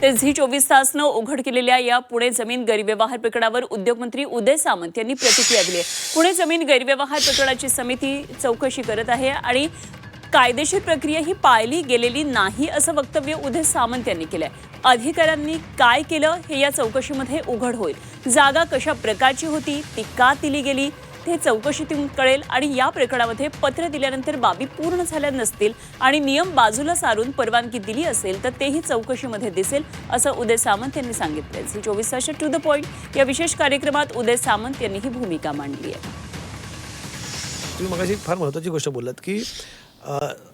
तर झी 24 तासनं उघड केलेल्या या पुणे जमीन गैरव्यवहार प्रकरणावर उद्योगमंत्री उदय सामंत यांनी प्रतिक्रिया दिली आहे। पुणे जमीन गैरव्यवहार प्रकरणाची समिती चौकशी करत आहे आणि कायदेशीर प्रक्रिया ही पाळली गेलेली नाही असं वक्तव्य उदय सामंत यांनी केलंय। अधिकाऱ्यांनी काय केलं हे या चौकशीमध्ये उघड होईल। जागा कशा प्रकारची होती, ती का दिली गेली ते चौकशीतून कळेल आणि या प्रकरणामध्ये पत्र दिल्यानंतर बाबी पूर्ण झाल्या नसतील आणि नियम बाजूला सारून परवानगी दिली असेल तर तेही चौकशीमध्ये दिसेल असं उदय सामंत यांनी सांगितलं। झी 24 तासच्या टू द पॉइंट या विशेष कार्यक्रमात उदय सामंत यांनी ही भूमिका मांडली आहे। तुम्ही मगाशी फार महत्त्वाची गोष्ट बोललात की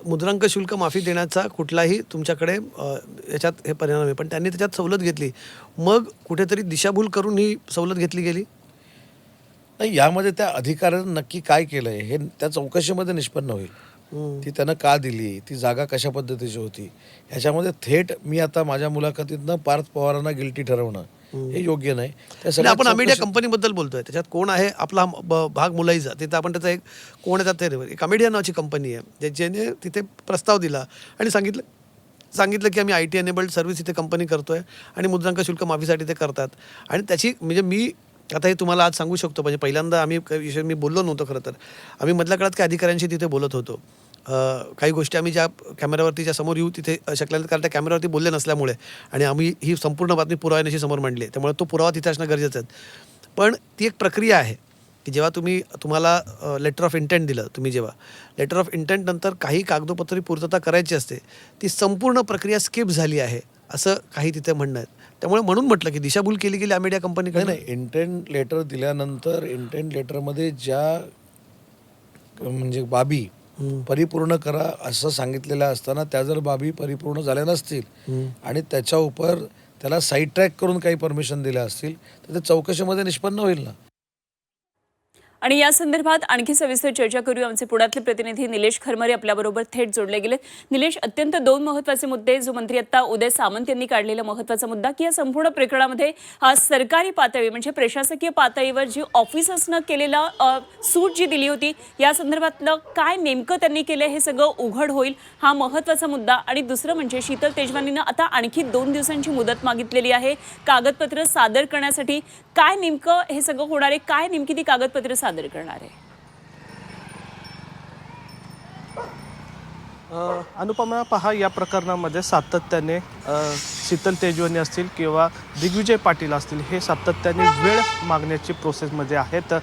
मुद्रांक शुल्क माफी देण्याचा कुठलाही तुमच्याकडे याच्यात हे परिणाम आहे, पण त्यांनी त्याच्यात सवलत घेतली, मग कुठेतरी दिशाभूल करून ही सवलत घेतली गेली नाही। यामध्ये त्या अधिकाऱ्यानं नक्की काय केलंय हे त्या चौकशीमध्ये निष्पन्न होईल। ती त्यानं का दिली, ती जागा कशा पद्धतीची होती, ह्याच्यामध्ये थेट मी आता माझ्या मुलाखतीतनं पार्थ पवारांना गिल्टी ठरवणं हे योग्य नाही। त्यासाठी आपण अमेडिया कंपनीबद्दल बोलतोय, त्याच्यात कोण आहे आपला भाग मुलाईचा, तिथं आपण त्याचा एक कोण येतात ते एक अमेडिया नावाची कंपनी आहे ज्याने तिथे प्रस्ताव दिला आणि सांगितलं की आम्ही IT एनेबल्ड सर्व्हिस इथे कंपनी करतोय आणि मुद्रांक शुल्क माफीसाठी ते करतात। आणि त्याची म्हणजे मी आता हे तुम्हाला आज सांगू शकतो, म्हणजे पहिल्यांदा आम्ही विषय मी बोललो नव्हतो खरं तर, आम्ही मधल्या काळात काही अधिकाऱ्यांशी तिथे बोलत होतो। काही गोष्टी आम्ही ज्या कॅमेऱ्यावरती ज्या समोर येऊ तिथे शकल्या कारण त्या कॅमेऱ्यावरती बोलले नसल्यामुळे आणि आम्ही ही संपूर्ण बातमी पुराव्यानिशी समोर मांडली आहे, त्यामुळे तो पुरावा तिथे असणं गरजेचं आहे। पण ती एक प्रक्रिया आहे की जेव्हा तुम्हाला लेटर ऑफ इंटेंट दिलं, तुम्ही जेव्हा लेटर ऑफ इंटेंट नंतर काही कागदोपत्री पूर्तता करायची असते, ती संपूर्ण प्रक्रिया स्किप झाली आहे असं काही तिथे म्हणणं आहे। त्यामुळे म्हणून म्हटलं की दिशाभूल केली गेली अमेडिया कंपनीकडे। नाही, इंटेंट लेटर दिल्यानंतर इंटेंट लेटरमध्ये ज्या म्हणजे बाबी परिपूर्ण करा असं सांगितलेलं असताना त्या जर बाबी परिपूर्ण झाल्या नसतील आणि त्याच्या उपर त्याला साईड ट्रॅक करून काही परमिशन दिल्या असतील तर ते चौकशीमध्ये निष्पन्न होईल ना। आणि या संदर्भात आणखी सविस्तर चर्चा करूया। आमचे पुण्यातले प्रतिनिधी निलेश खरमरे आपल्याबरोबर थेट जोडले गेले। निलेश, अत्यंत दोन महत्त्वाचे मुद्दे, जो मंत्री आता उदय सामंत यांनी काढलेला महत्त्वाचा मुद्दा की या संपूर्ण प्रकरणामध्ये सरकारी पातळी म्हणजे प्रशासकीय पातळीवर जी ऑफिसर्सनं केलेला सूट जी दिली होती या संदर्भातलं काय नेमकं त्यांनी केलं हे सगळं उघड होईल, हा महत्त्वाचा मुद्दा। आणि दुसरं म्हणजे शीतल तेजवानीनं आता आणखी 2 दिवसांची मुदत मागितलेली आहे कागदपत्र सादर करण्यासाठी। काय नेमकं हे सगळं होणार आहे, काय नेमकी ती कागदपत्र सादर करणार आहे? अनुपमा, पहा, या प्रकरणामध्ये सातत्याने शीतल तेजवानी असतील किंवा दिग्विजय पाटील असतील हे सातत्याने वेळ मागण्याची प्रोसेसमध्ये आहेत।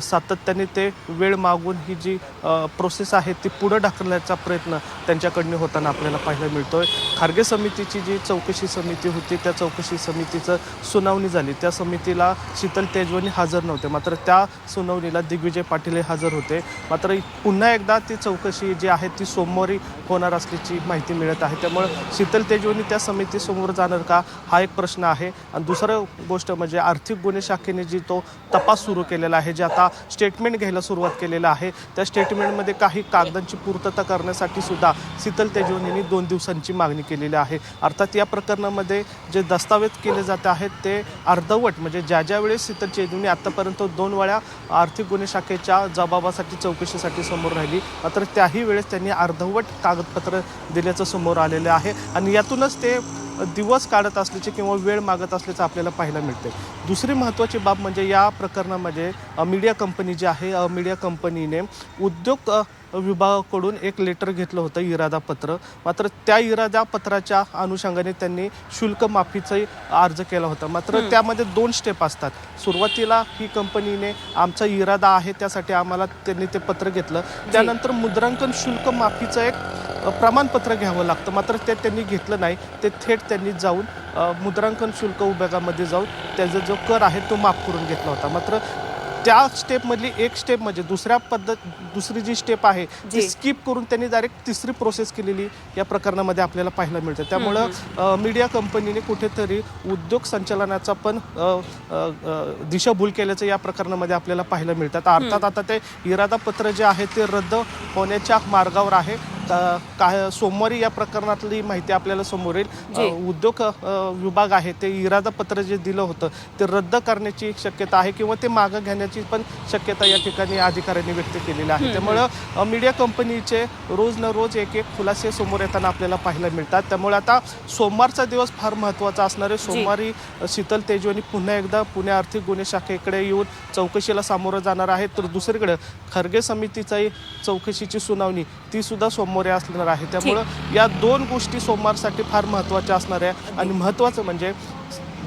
सातत्याने ते वेळ मागून ही जी प्रोसेस आहे ती पुढं ढकलण्याचा प्रयत्न त्यांच्याकडनं होताना आपल्याला पाहायला मिळतोय। खारगे समितीची जी चौकशी समिती होती त्या चौकशी समितीचं सुनावणी झाली, त्या समितीला शीतल तेजवानी हजर नव्हते, मात्र त्या सुनावणीला दिग्विजय पाटील हे हजर होते। मात्र पुन्हा एकदा ती चौकशी जी आहे ती सोमवारी होणार असल्याची माहिती मिळत आहे, त्यामुळे शीतल तेजवानी त्या समितीसमोर जाणार का हा एक प्रश्न आहे। आणि दुसरं गोष्ट म्हणजे आर्थिक गुन्हे शाखेने जी तो तपास सुरू केलेला आहे, जे आता स्टेटमेंट घ्यायला सुरुवात केलेलं आहे, त्या स्टेटमेंटमध्ये काही कागदांची पूर्तता करण्यासाठी सुद्धा शीतल तेजवानींनी 2 दिवसांची मागणी केलेली आहे। अर्थात या प्रकरणामध्ये जे दस्तावेज केले जात आहेत ते अर्धवट, म्हणजे ज्या वेळेस शीतल तेजवानी आतापर्यंत 2 वेळा आर्थिक गुन्हे शाखेच्या जबाबासाठी चौकशीसाठी समोर राहिली, मात्र त्याही वेळेस त्यांनी अर्धवट कागदपत्र दिल्याचं समोर आलेलं आहे आणि यातूनच ते दिवस काढत असल्याचे किंवा वेळ मागत असल्याचं आपल्याला पाहायला मिळते। दुसरी महत्त्वाची बाब म्हणजे या प्रकरणामध्ये मीडिया कंपनी जी आहे, मीडिया कंपनीने उद्योग विभागाकडून एक लेटर घेतलं होतं, इरादापत्र, मात्र त्या इरादापत्राच्या अनुषंगाने त्यांनी शुल्क माफीचाही अर्ज केला होता। मात्र त्यामध्ये 2 स्टेप असतात। सुरुवातीला ही कंपनीने आमचा इरादा आहे त्यासाठी आम्हाला त्यांनी ते पत्र घेतलं, त्यानंतर मुद्रांकन शुल्क माफीचं एक प्रमाणपत्र घ्यावं लागतं, मात्र ते त्यांनी घेतलं नाही। ते थेट त्यांनी जाऊन मुद्रांकन शुल्क विभागामध्ये जाऊन त्याचा जो कर आहे तो माफ करून घेतला होता। मात्र त्या स्टेपमधली एक स्टेप म्हणजे दुसरी जी स्टेप आहे ती स्किप करून त्यांनी डायरेक्ट तिसरी प्रोसेस केलेली या प्रकरणामध्ये आपल्याला पाहायला मिळतं। त्यामुळं मीडिया कंपनीने कुठेतरी उद्योग संचालनाचा पण दिशाभूल केल्याचं या प्रकरणामध्ये आपल्याला पाहायला मिळतं। अर्थात आता ते इरादापत्र जे आहे ते रद्द होण्याच्या मार्गावर आहे, काय सोमवारी या प्रकरणातली माहिती आपल्याला समोर येईल. उद्योग विभाग आहे ते इरादा पत्र जे दिलं होतं ते रद्द करण्याची शक्यता आहे किंवा ते मागं घेण्याची पण शक्यता या ठिकाणी अधिकाऱ्यांनी व्यक्त केलेली आहे. त्यामुळं मीडिया कंपनीचे रोज न रोज एक खुलासे समोर येताना आपल्याला पाहायला मिळतात. त्यामुळे आता सोमवारचा दिवस फार महत्त्वाचा असणार आहे. सोमवारी शीतल तेजवानी पुन्हा एकदा पुणे आर्थिक गुन्हे शाखेकडे येऊन चौकशीला सामोरं जाणार आहे. तर दुसरीकडे खर्गे समितीचाही चौकशीची सुनावणी ती सुद्धा सोमवारी असणार आहे. त्यामुळं या दोन गोष्टी सोमवारसाठी फार महत्त्वाच्या असणार आहे. आणि महत्त्वाचं म्हणजे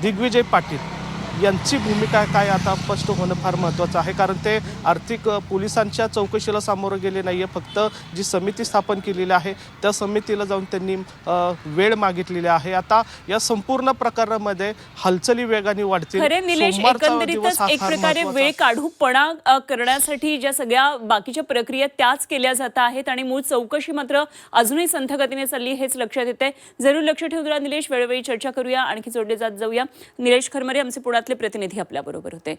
दिग्विजय पाटील यांची भूमिका काय आता स्पष्ट होणं फार महत्त्वाचं आहे. कारण ते आर्थिक पोलिसांच्या चौकशीला सामोरं गेले नाही आहे. फक्त जी समिती स्थापन केलेली आहे त्या समितीला जाऊन त्यांनी वेळ मागितलेली आहे. आता या संपूर्ण प्रकरणामध्ये हालचाली वेगाने वाढतील. खरे निलेश, एकंदरीतच एक प्रकारे वेळ काढूपणा करण्यासाठी ज्या सगळ्या बाकीच्या प्रक्रिया त्याच केल्या जात आहेत आणि मूळ चौकशी मात्र अजूनही संथ गतीने चालली हेच लक्षात येते. जरूर लक्ष ठेवूया निलेश, वेळोवेळी चर्चा करूया, आणखी जोडले जात जाऊया. निलेश खरमरे आमचे पुण्यातले प्रतिनिधी आपल्याबरोबर होते.